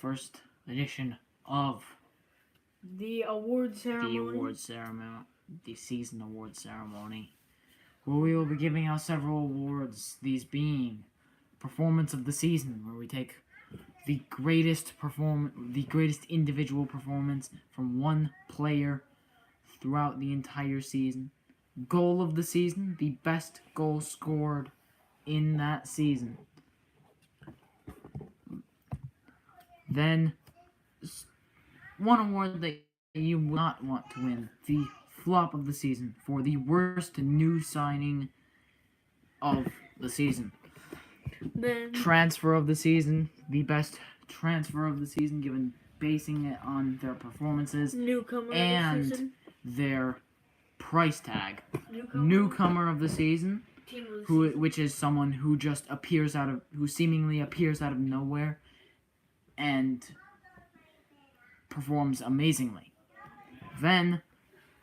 first edition of the award ceremony. the season award ceremony, where we will be giving out several awards, these being Performance of the Season, where we take the greatest individual performance from one player throughout the entire season. Goal of the Season, the best goal scored in that season. Then, one award that you will not want to win, the Flop of the Season, for the worst new signing of the season. Then Transfer of the Season, the best transfer of the season, given basing it on their performances newcomer and of the season. their price tag. Newcomer Newcomer of the season, team of the season. which is someone who just who seemingly appears out of nowhere and performs amazingly. Then,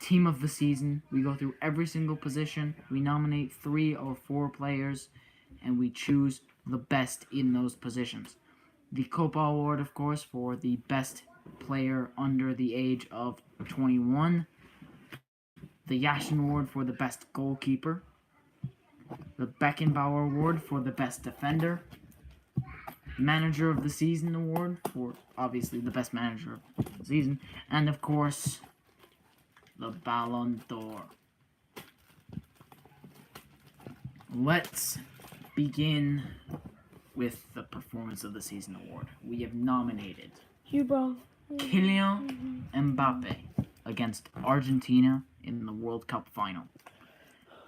Team of the Season, we go through every single position, we nominate 3 or 4 players, and we choose the best in those positions. The Copa Award, of course, for the best player under the age of 21. The Yashin Award for the best goalkeeper. The Beckenbauer Award for the best defender. Manager of the Season Award for, obviously, the best manager of the season. And, of course, the Ballon d'Or. Let's begin with the Performance of the Season Award. We have nominated Kylian Mbappe against Argentina in the World Cup final.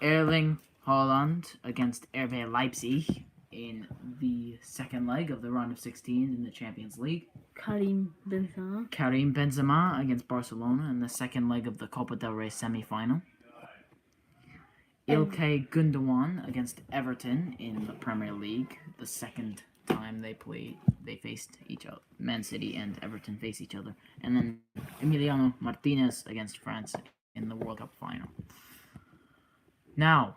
Erling Haaland against RB Leipzig in the second leg of the round of 16 in the Champions League. Karim Benzema against Barcelona in the second leg of the Copa del Rey semi-final. Ilkay Gundogan against Everton in the Premier League, the second time they faced each other. Man City and Everton face each other. And then Emiliano Martinez against France in the World Cup final. Now,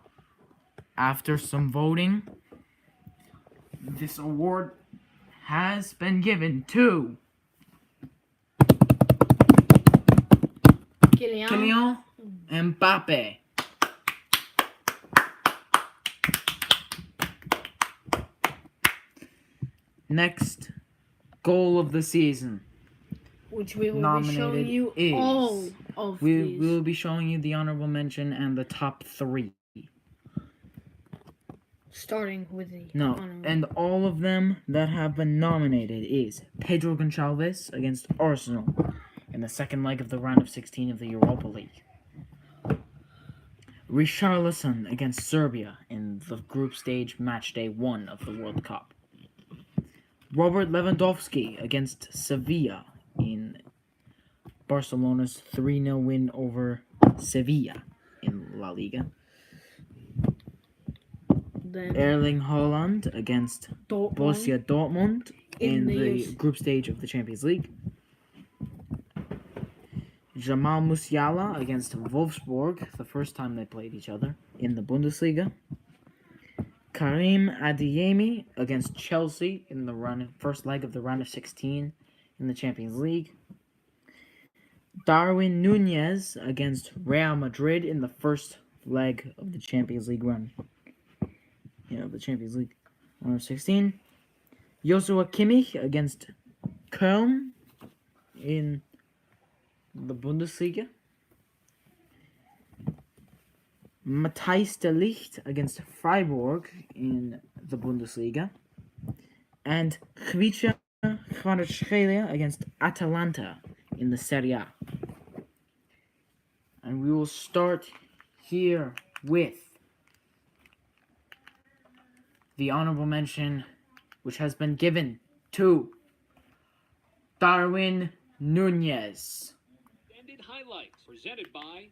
after some voting, this award has been given to Kylian Mbappe. Next, goal of the season. Which we will be showing you all of these. We will be showing you the honorable mention and the top 3. Starting with the and all of them that have been nominated is Pedro Gonçalves against Arsenal in the second leg of the round of 16 of the Europa League. Richarlison against Serbia in the group stage match day 1 of the World Cup. Robert Lewandowski against Sevilla in Barcelona's 3-0 win over Sevilla in La Liga. Then Erling Haaland against Borussia Dortmund in the group stage of the Champions League. Jamal Musiala against Wolfsburg, the first time they played each other in the Bundesliga. Karim Adeyemi against Chelsea in the first leg of the round of 16 in the Champions League. Darwin Nunez against Real Madrid in the first leg of the Champions League run. The Champions League round of 16. Joshua Kimmich against Köln in the Bundesliga. Matthijs de Ligt against Freiburg in the Bundesliga. And Khvicha Kvaratskhelia against Atalanta in the Serie A. And we will start here with the honorable mention, which has been given to Darwin Nunez. Extended highlights presented by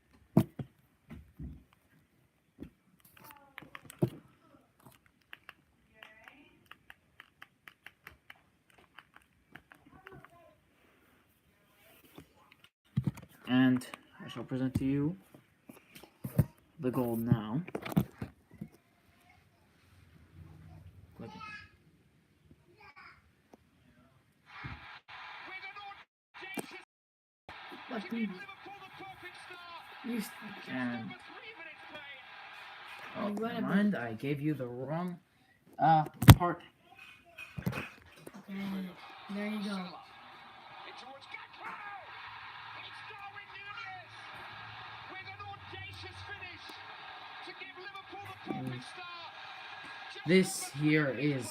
And I shall present to you the goal now. But you And oh, You gotta never mind, I gave you the wrong part. okay, there you go. This here is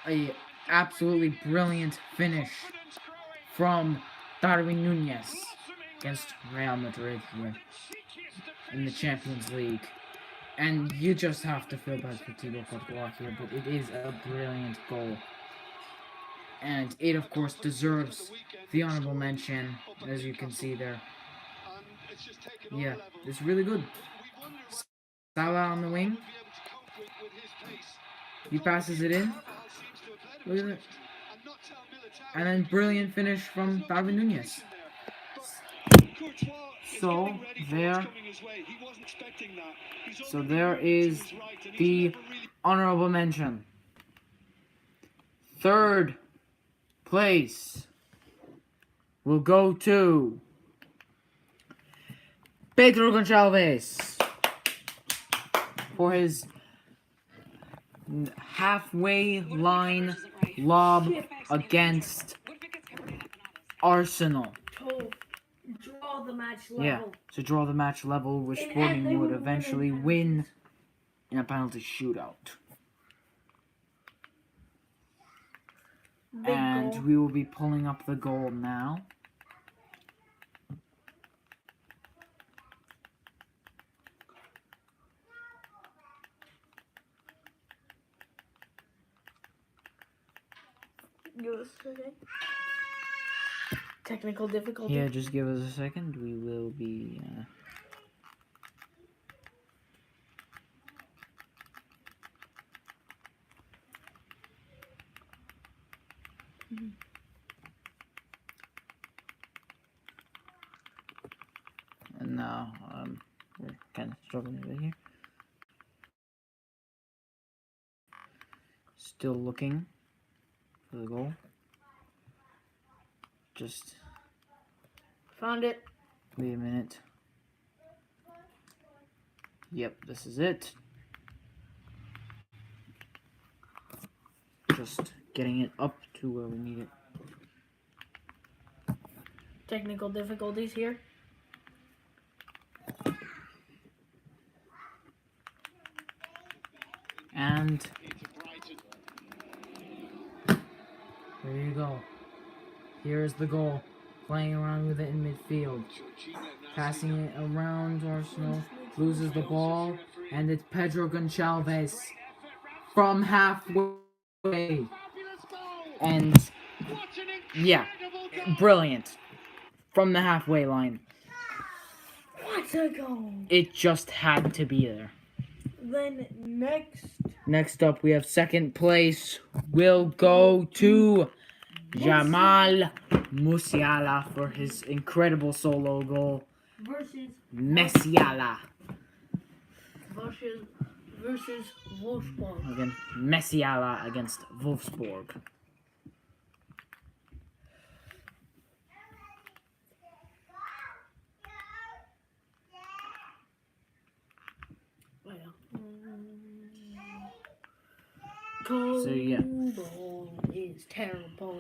a absolutely brilliant finish from Darwin Nunez against Real Madrid here in the Champions League. And you just have to feel bad for Thibaut Courtois here, but it is a brilliant goal. And it, of course, deserves the honorable mention, as you can see there. Yeah, it's really good. Salah on the wing. He passes it in. Look at it. And then brilliant finish from Darwin Nunez. So there is the honorable mention. Third place will go to Pedro Gonçalves for his halfway line lob against Arsenal. To draw the match level. Yeah, to draw the match level, which Sporting would eventually win in a penalty shootout. And goal. we will be pulling up the goal now. Give us a second. Technical difficulty. Yeah, just give us a second. We will be... And now, we're kind of struggling a bit here. Still looking for the goal. Just found it. wait a minute. Yep, this is it. Just getting it up to where we need it. Technical difficulties here. And there you go. Here's the goal. Playing around with it in midfield. Passing it around Arsenal. Loses the ball. And it's Pedro Gonçalves from halfway. And yeah, brilliant. From the halfway line. What a goal! It just had to be there. Then Next up, we have second place will go to Jamal Musiala for his incredible solo goal. versus Musiala. versus Wolfsburg. Again, Musiala against Wolfsburg. So, yeah. Ball is terrible.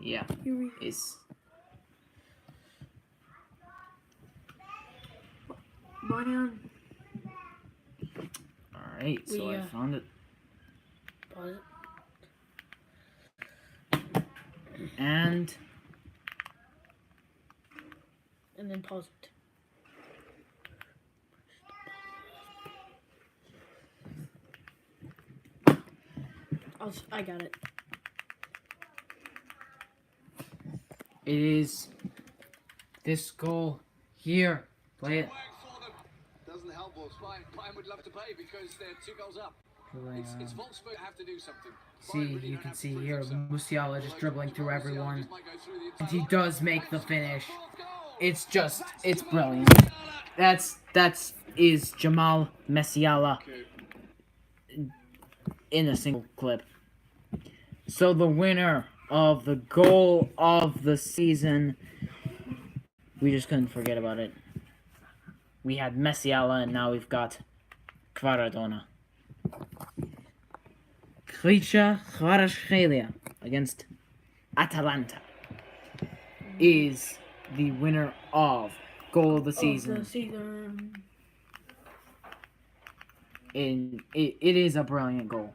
Yeah, it's Bayern. alright, so I found it. Pause it. And then pause it. I got it. it is this goal here. Play it. Doesn't help Wolfsburg. Bayern would love to play because they're 2 goals up. It's Wolfsburg have to do something. See, you can see here Musiala just dribbling through everyone, and he does make the finish. It's brilliant. That's Jamal Musiala in a single clip. So the winner of the goal of the season, we just couldn't forget about it. We had Messiala, and now we've got Kvaradona. Khvicha Kvaratskhelia against Atalanta is the winner of goal of the season. And it is a brilliant goal.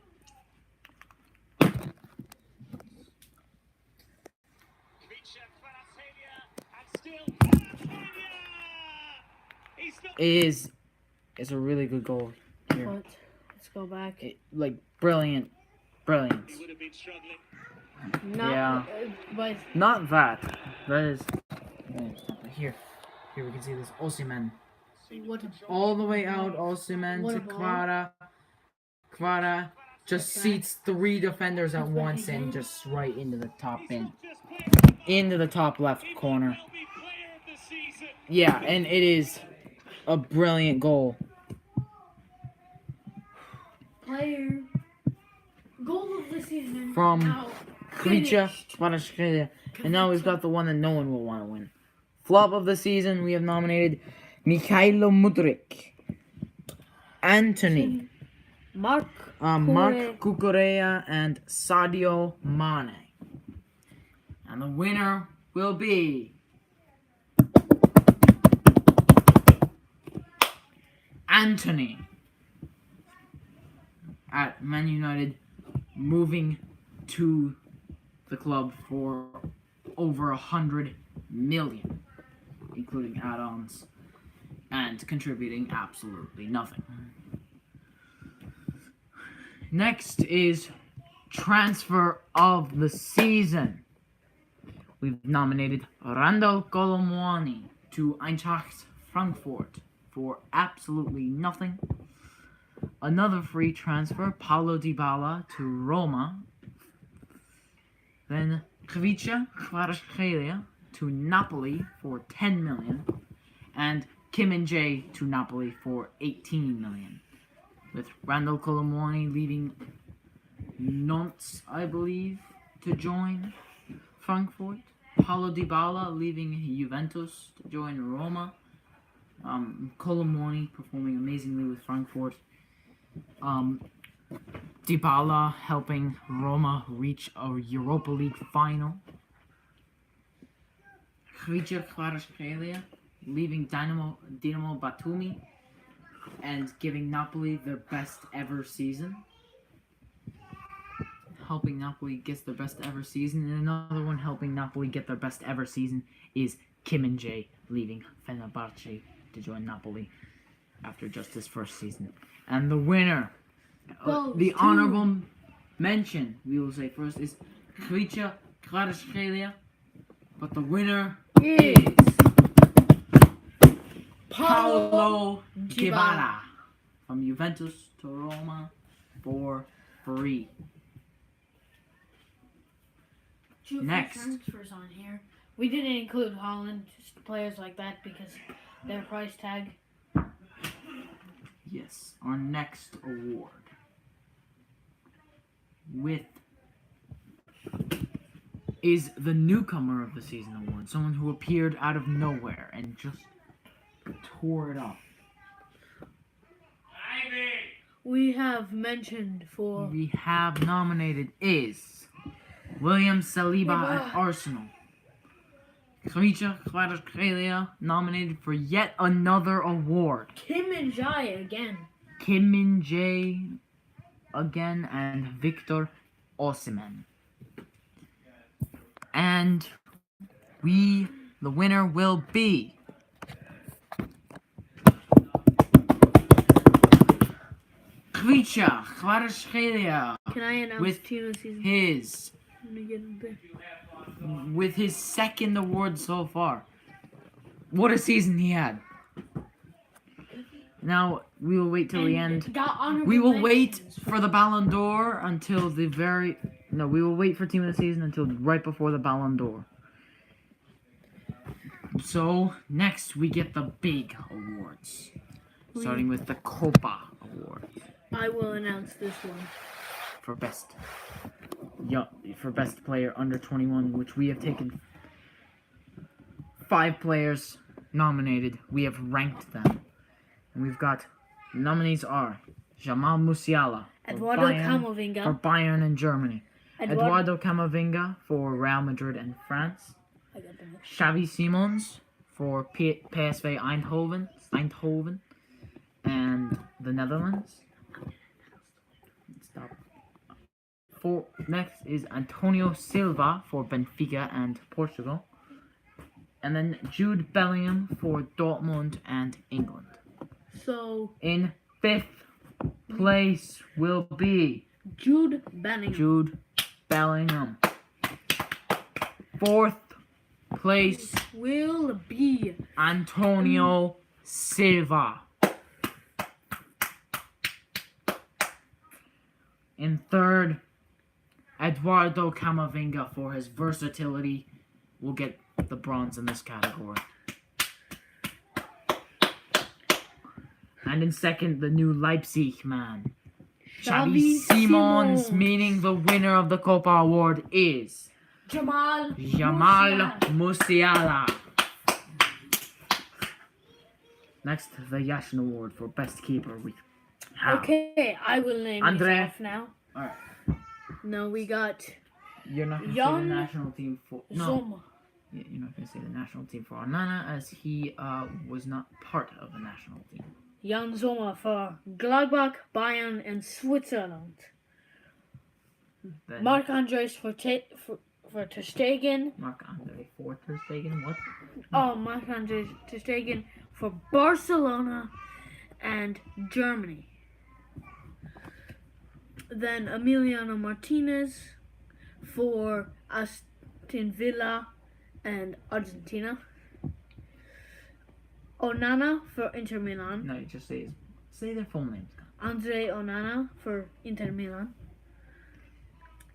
It's a really good goal here. But let's go back. Brilliant. Brilliant. Not, but Not that. That is... Here we can see this. Osimhen. what? All the way out, Osimhen What to a ball. Kvara. Kvara just seats 3 defenders at once and just right into the top bin. Into the top left corner. Yeah, and it is a brilliant goal. Player. Goal of the season. From Now, Khvicha finished. Kvaratskhelia. And now we've got the one that no one will want to win. Flop of the season, we have nominated Mikhailo Mudryk, Anthony, Mark Cucurella, and Sadio Mane. And the winner will be Anthony at Man United, moving to the club for over 100 million, including add-ons, and contributing absolutely nothing. Next is transfer of the season. We've nominated Randal Colomwani to Eintracht Frankfurt for absolutely nothing. Another free transfer, Paulo Dybala to Roma. Then Khvicha Kvaratskhelia to Napoli for 10 million. And Kim and Jae to Napoli for 18 million. With Randal Colomwani leaving Nantes, I believe, to join Frankfurt. Paulo Dybala leaving Juventus to join Roma. Colomwani performing amazingly with Frankfurt. Dybala helping Roma reach a Europa League final. Khvicha Kvaratskhelia leaving Dinamo Batumi and giving Napoli their best ever season. Helping Napoli get their best ever season. And another one helping Napoli get their best ever season is Kim and Jae leaving Fenerbahce to join Napoli after just his first season. And the winner, the honorable mention, we will say first, is Khvicha Kvaratskhelia. But the winner is Paulo Dybala from Juventus to Roma for free. Next. Transfers on here. We didn't include Holland, just players like that because their price tag. Yes, our next award is the newcomer of the season award. Someone who appeared out of nowhere and just tore it up. We have nominated is William Saliba at Arsenal. Khvicha Kvaratskhelia nominated for yet another award. Kim and Jae again. Kim Min Jae again, and Victor Osimhen. And the winner will be Khvicha Kvaratskhelia. Can I announce with team of the season? With his second award so far. What a season he had. Now, we will wait till the end. We will wait for the Ballon d'Or until the very... No, we will wait for Team of the Season until right before the Ballon d'Or. So, next we get the big awards. Starting with the Copa Award. I will announce this one. for best player under 21, which we have taken 5 players nominated. We have ranked them, and we've got nominees are Jamal Musiala for Eduardo Camavinga. for Bayern and Germany, Eduardo- Eduardo Camavinga for Real Madrid and France, I got the next. Xavi Simons for PSV Eindhoven, and the Netherlands. Stop. Next is Antonio Silva for Benfica and Portugal, and then Jude Bellingham for Dortmund and England. So In 5th place will be Jude Bellingham. Jude Bellingham. 4th place, Will be Antonio Silva. In 3rd, Eduardo Camavinga for his versatility will get the bronze in this category. And in 2nd, the new Leipzig man, Xavi Simons, meaning the winner of the Copa Award is Jamal Musiala. Next, the Yashin Award for Best Keeper. We have Okay, I will name Andre. these off now. Alright. No, we got You're not going to say Jan the national team for... No. Zoma. Yeah, you're not going to say the national team for Onana, as he was not part of the national team. Jan Sommer for Gladbach, Bayern, and Switzerland. Then Marc-André for Ter Stegen. Marc-Andre for Ter Stegen. What? Oh, Marc-André Ter Stegen for Barcelona and Germany. Then Emiliano Martinez for Aston Villa and Argentina. Onana for Inter Milan. No, you just say their full names. Andre Onana for Inter Milan.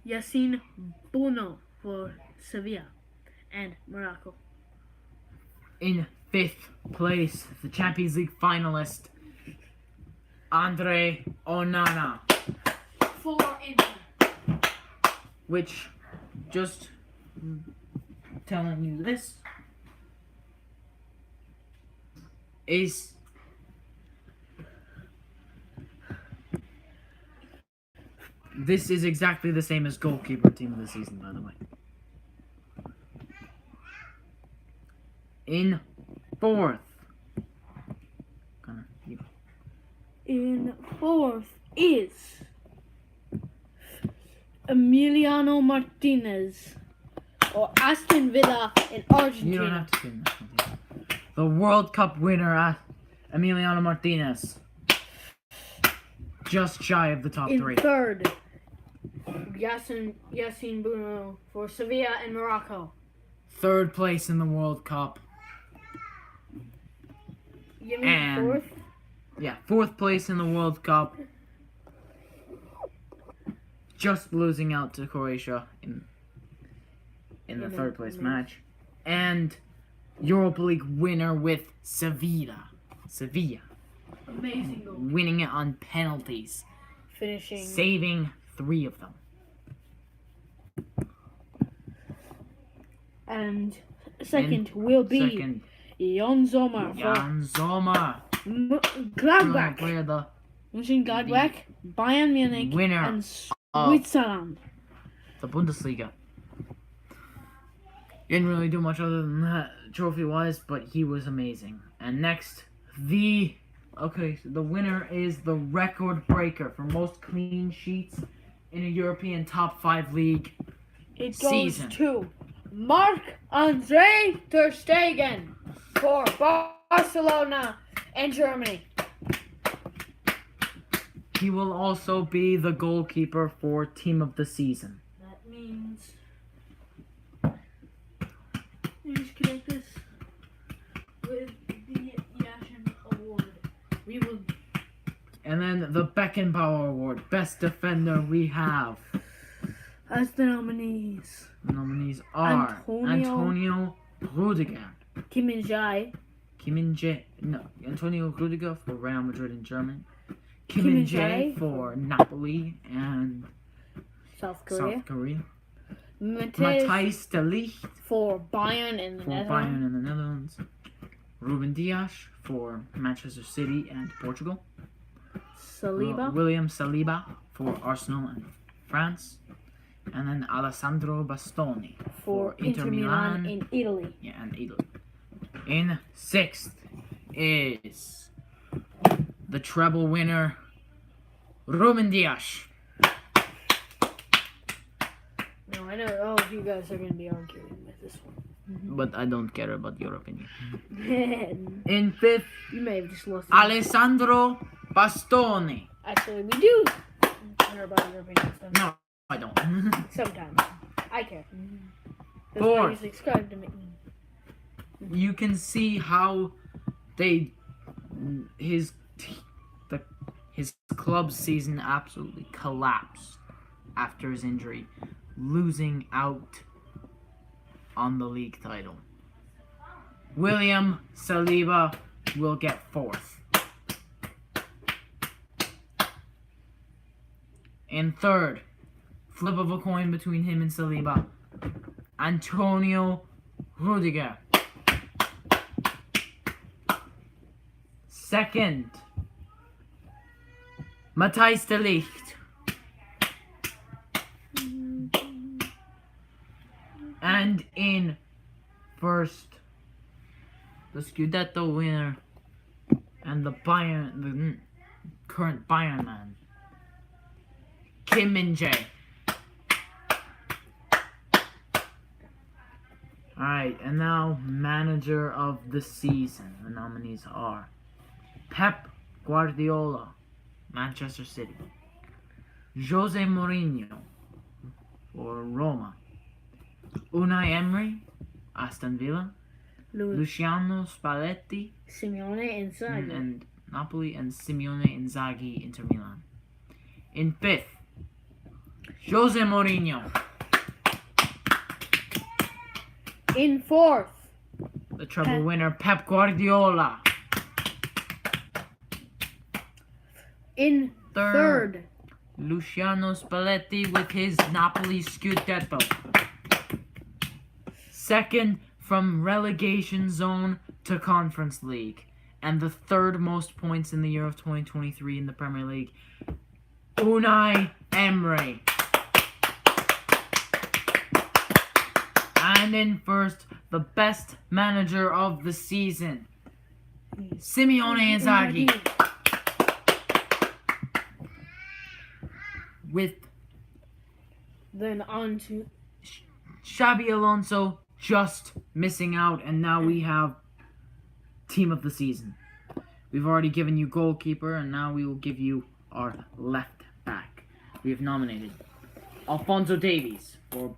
Yassine Bono for Sevilla and Morocco. In 5th place, the Champions League finalist, Andre Onana. For Inter. Which, just telling you this, is this is exactly the same as goalkeeper team of the season, by the way. In 4th, In 4th is Emiliano Martinez or Aston Villa in Argentina. you don't have to say national team. The World Cup winner, Emiliano Martinez, just shy of the top In 3. 3rd, Yassine Bono for Sevilla and Morocco. 3rd place in the World Cup. You mean And 4th? Yeah, 4th place in the World Cup. Just losing out to Croatia in the 3rd place match. And Europa League winner with Sevilla. Amazing goal. Winning it on penalties. Finishing. Saving 3 of them. And second will be Second, Jan Sommer for Jan Sommer. Gladbach. Where the Mönchengladbach, Bayern Munich, winner and of Switzerland. the Bundesliga. Didn't really do much other than that trophy-wise, but he was amazing. And next, the winner is the record breaker for most clean sheets in a European top 5 league. It goes Season. to Marc-André Ter Stegen for Barcelona and Germany. He will also be the goalkeeper for team of the season. That means. You just connect this with the Yashin Award. We will. And then the Beckenbauer Award, best defender we have. As the nominees, The nominees are Antonio Rudiger, Kim Min-jae, Antonio Rudiger for Real Madrid and Germany, Kim Kim Min-jae Min-jae for Napoli and South Korea. South Korea. Matthijs Matthijs de Ligt for Bayern in the for Netherlands. Bayern in the Netherlands. Ruben Dias for Manchester City and Portugal. Saliba William Saliba for Arsenal and France. And then Alessandro Bastoni for Inter Milan in Italy. Yeah, and Italy. In sixth is the treble winner, Ruben Dias. Now I know all of you guys are going to be arguing with this one. But I don't care about your opinion. you In fifth, may have just lost. Alessandro Bastoni. Actually, we do care about your opinion sometimes. No, I don't. Sometimes. I care. That's why you Fourth. subscribe to me. You can see how his club season absolutely collapsed after his injury, losing out on the league title. William Saliba will get fourth. In third, flip of a coin between him and Saliba, Antonio Rudiger. Second, Matthijs de Ligt. And in first, the Scudetto winner and the current Bayern man, Kim Min-jae. Alright, and now manager of the season. The nominees are Pep Guardiola, Manchester City. Jose Mourinho for Roma. Unai Emery, Aston Villa. Luciano Spalletti Simeone Inzaghi. and Napoli, and Simeone Inzaghi, Inter Milan. In fifth, Jose Mourinho. In fourth, The treble winner, Pep Guardiola. in third, Luciano Spalletti with his Napoli Scudetto. Second, from relegation zone to Conference League, and the third most points in the year of 2023 in the Premier League, Unai Emery. And in first, the best manager of the season, Simeone Inzaghi. With Then on to Xabi Alonso just missing out, and now we have team of the season. We've already given you goalkeeper, and now we will give you our left back. We have nominated Alphonso Davies for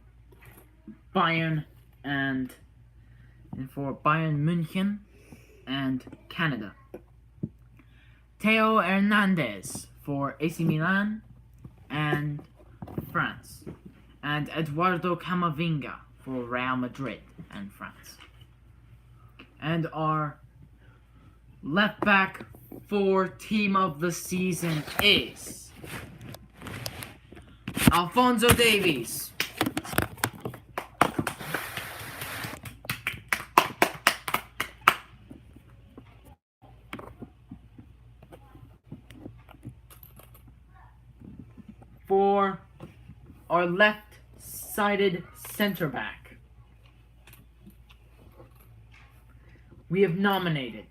Bayern and for Bayern München and Canada. Theo Hernandez for AC Milan and France. And Eduardo Camavinga for Real Madrid and France. And our left back for team of the season is Alphonso Davies. For our left-sided center back, we have nominated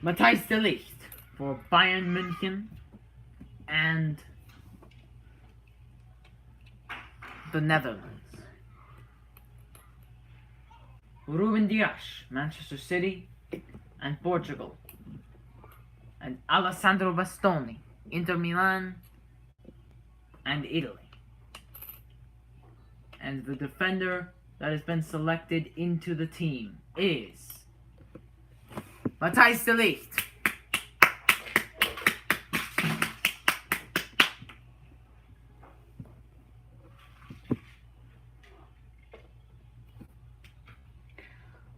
Matthijs de Ligt for Bayern München and the Netherlands. Ruben Dias, Manchester City and Portugal. And Alessandro Bastoni, Inter Milan and Italy. And the defender that has been selected into the team is Matthijs de Ligt.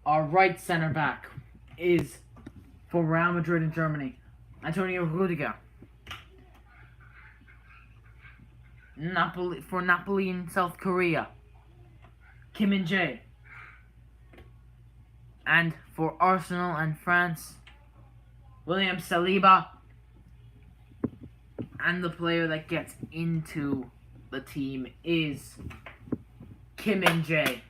Our right center back is for Real Madrid and Germany, Antonio Rudiger. Napoli in South Korea, Kim Min-jae. And for Arsenal and France, William Saliba. And the player that gets into the team is Kim Min-jae.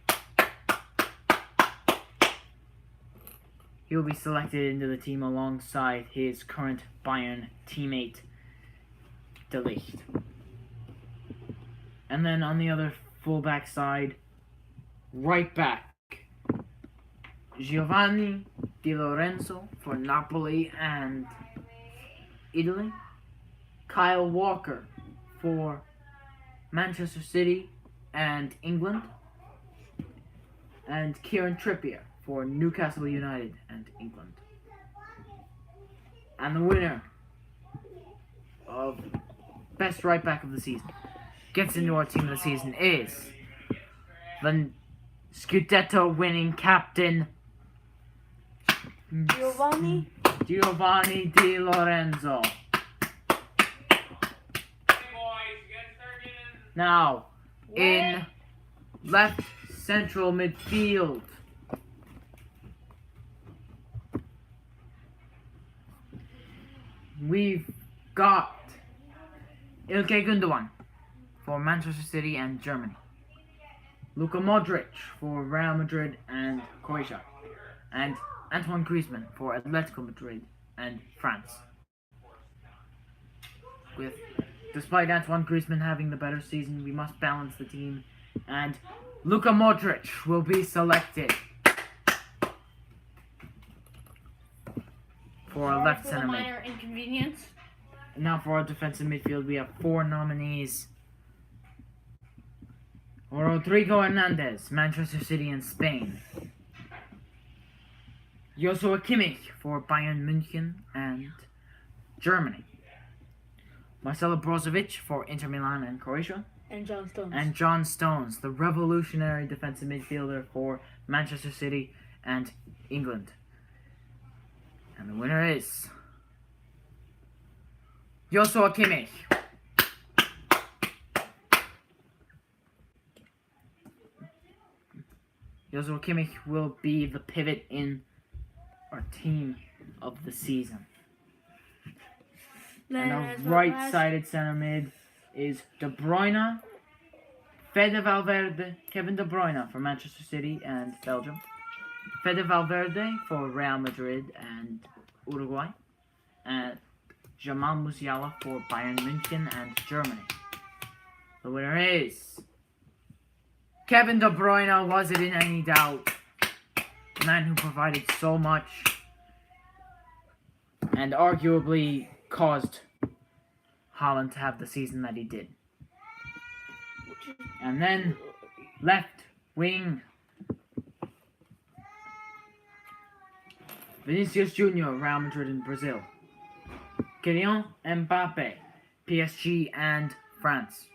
He will be selected into the team alongside his current Bayern teammate, De Ligt. And then on the other fullback side, right back, Giovanni Di Lorenzo for Napoli and Italy. Kyle Walker for Manchester City and England. And Kieran Trippier for Newcastle United and England. And the winner of best right back of the season gets into our team of the season is the Scudetto winning captain Giovanni Di Lorenzo. Now, in left central midfield, we've got Ilkay Gundogan for Manchester City and Germany. Luka Modric for Real Madrid and Croatia. And Antoine Griezmann for Atletico Madrid and France. Despite Antoine Griezmann having the better season, we must balance the team, and Luka Modric will be selected for a left center mid. Minor inconvenience. Now for our defensive midfield, we have 4 nominees. Rodrigo Hernandez, Manchester City and Spain. Joshua Kimmich for Bayern München and Germany. Marcelo Brozovic for Inter Milan and Croatia. And John Stones. And John Stones, the revolutionary defensive midfielder for Manchester City and England. And the winner is Joshua Kimmich. Joshua Kimmich will be the pivot in our team of the season. And the right-sided center mid is De Bruyne, Fede Valverde, Kevin De Bruyne for Manchester City and Belgium, Fede Valverde for Real Madrid and Uruguay, and Jamal Musiala for Bayern München and Germany. The winner is Kevin De Bruyne. Was it in any doubt? The man who provided so much and arguably caused Haaland to have the season that he did. And then left wing, Vinicius Junior, Real Madrid and Brazil. Kylian Mbappe, PSG and France.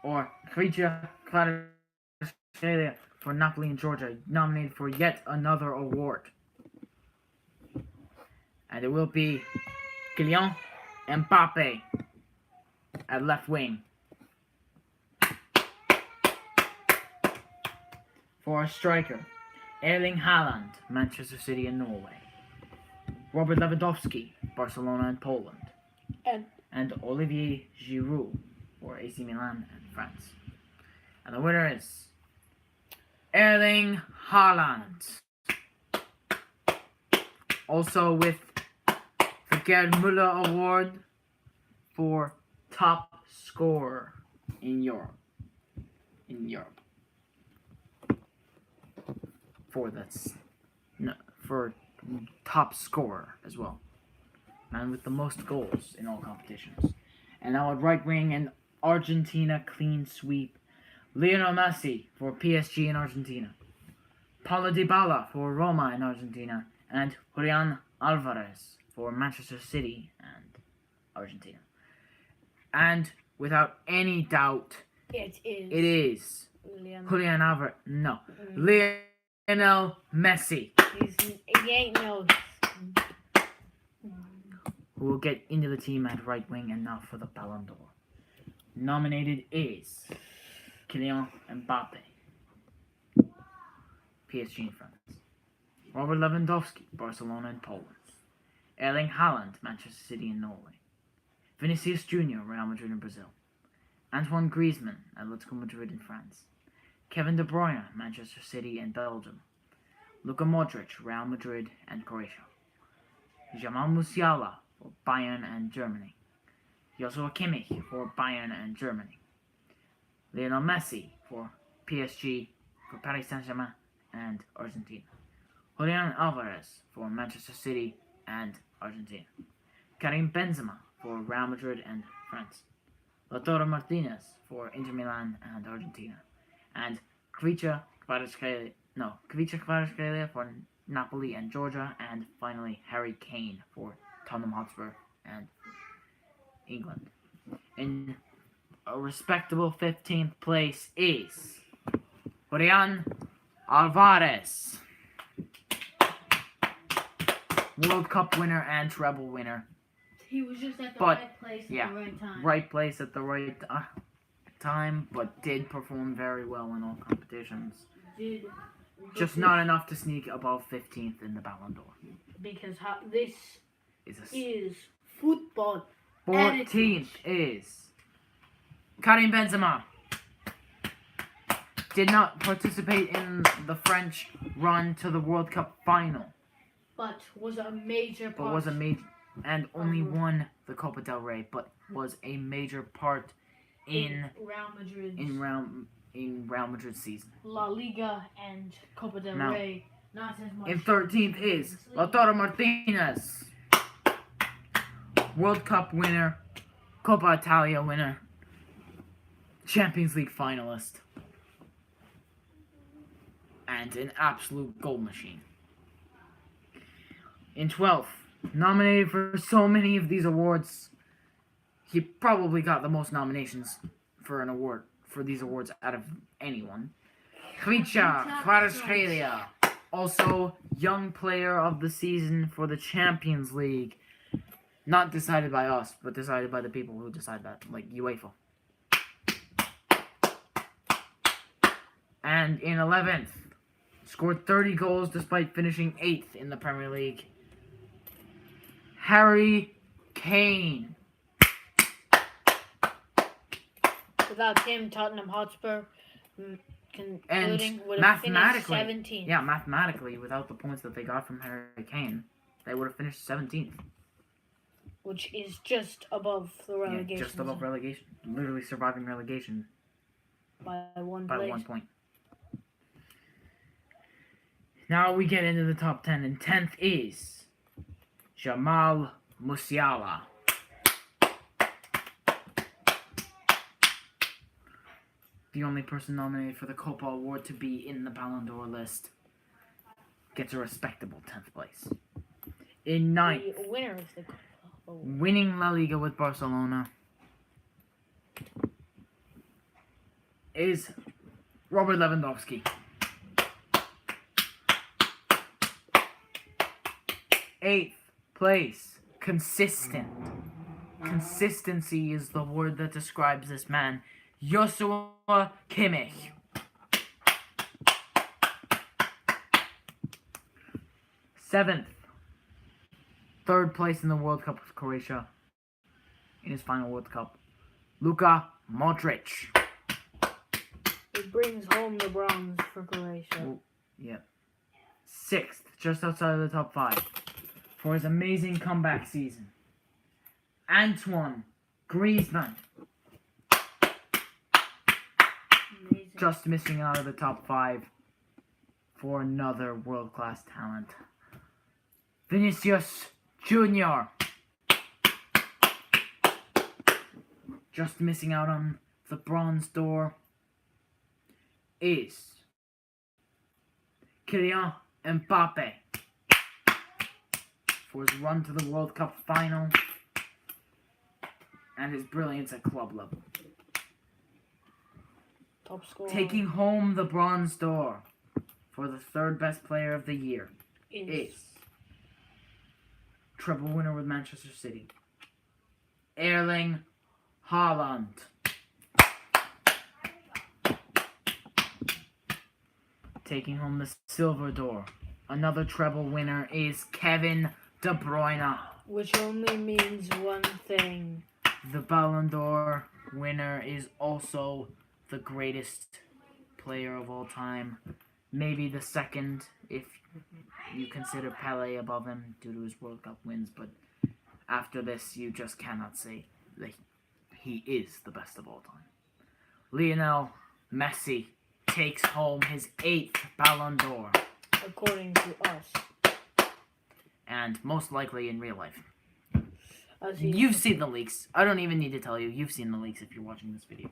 Or Khvicha Kvaratskhelia for Napoli and Georgia, nominated for yet another award. And it will be Kylian Mbappe at left wing. For a striker, Erling Haaland, Manchester City and Norway. Robert Lewandowski, Barcelona and Poland. And Olivier Giroud for AC Milan and France. And the winner is Erling Haaland. Also with the Gerd Müller Award for top scorer in Europe. For top scorer as well. Man with the most goals in all competitions. And now at right wing, an Argentina clean sweep. Lionel Messi for PSG in Argentina. Paulo Dybala for Roma in Argentina. And Julian Alvarez for Manchester City and Argentina. And without any doubt, it is Julian Alvarez. No. Lionel Messi. He ain't no. who will get into the team at right wing and now for the Ballon d'Or. Nominated is Kylian Mbappe, PSG in France. Robert Lewandowski, Barcelona and Poland. Erling Haaland, Manchester City and Norway. Vinicius Jr., Real Madrid in Brazil. Antoine Griezmann, Atletico Madrid in France. Kevin De Bruyne, Manchester City and Belgium. Luka Modric, Real Madrid and Croatia. Jamal Musiala for Bayern and Germany. Joshua Kimmich for Bayern and Germany. Lionel Messi for PSG, for Paris Saint-Germain and Argentina. Julian Alvarez for Manchester City and Argentina. Karim Benzema for Real Madrid and France. Lautaro Martinez for Inter Milan and Argentina. And Kvicha Kvaratskhelia for Napoli and Georgia. And finally Harry Kane for Tottenham Hotspur and England. In a respectable 15th place is Julian Alvarez, World Cup winner and treble winner. He was just at the But, right place at yeah, the right time. Right place at the right time, but did perform very well in all competitions. Just not enough to sneak above 15th in the Ballon d'Or. Because this Is is football. 14th is Karim Benzema. Did not participate in the French run to the World Cup final, But was a major part. And only won the Copa del Rey, but was a major part in Real Madrid. in Real Madrid's season. La Liga and Copa del No. Rey. Not as much. In 13th is Lautaro Martinez, World Cup winner, Coppa Italia winner, Champions League finalist, and an absolute goal machine. In 12th, nominated for so many of these awards, he probably got the most nominations for these awards out of anyone. Kvicha Kvaratskhelia, also Young Player of the Season for the Champions League. Not decided by us, but decided by the people who decide that, like UEFA. And in 11th, scored 30 goals despite finishing 8th in the Premier League, Harry Kane. Without him, Tottenham Hotspur, And would have finished mathematically, 17th. yeah, mathematically, without the points that they got from Harry Kane, they would have finished 17th. Which is just above the relegation. Yeah, just above relegation. Literally surviving relegation by one by place. 1 point. Now we get into the top 10, and 10th is Jamal Musiala. The only person nominated for the Copa Award to be in the Ballon d'Or list gets a respectable 10th place. In 9th, The winner of the Copa Award. winning La Liga with Barcelona, is Robert Lewandowski. 8th place, consistent. Consistency is the word that describes this man. Joshua Kimmich. 7th, third place in the World Cup with Croatia in his final World Cup, Luka Modric. It brings home the bronze for Croatia. Yeah. 6th, just outside of the top 5, for his amazing comeback season, Antoine Griezmann. Amazing. Just missing out of the top 5 for another world-class talent, Vinicius Jr. Just missing out on the Bronze d'Or is Kylian Mbappe for his run to the World Cup final and his brilliance at club level. Top scorer Taking home the Bronze d'Or for the third best player of the year is treble winner with Manchester City. Erling Haaland. Taking home the silver door. Another treble winner is Kevin De Bruyne. Which only means one thing. The Ballon d'Or winner is also the greatest player of all time. Maybe the second if you consider Pelé above him due to his World Cup wins, but after this you just cannot say that he is the best of all time. Lionel Messi takes home his 8th Ballon d'Or. According to us. And most likely in real life. As he- You've seen the leaks. I don't even need to tell you. You've seen the leaks if you're watching this video.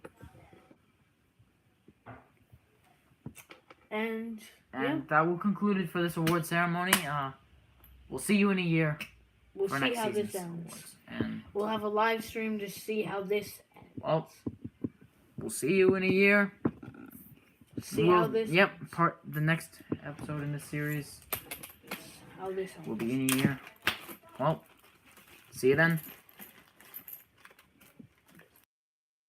And And that will conclude it for this award ceremony. We'll see you in a year we'll for see next how season's this ends. awards. And, We'll have a live stream to see how this ends. well, we'll see you in a year. See how this Yep, the next episode in this series how this ends. will be in a year. Well, see you then.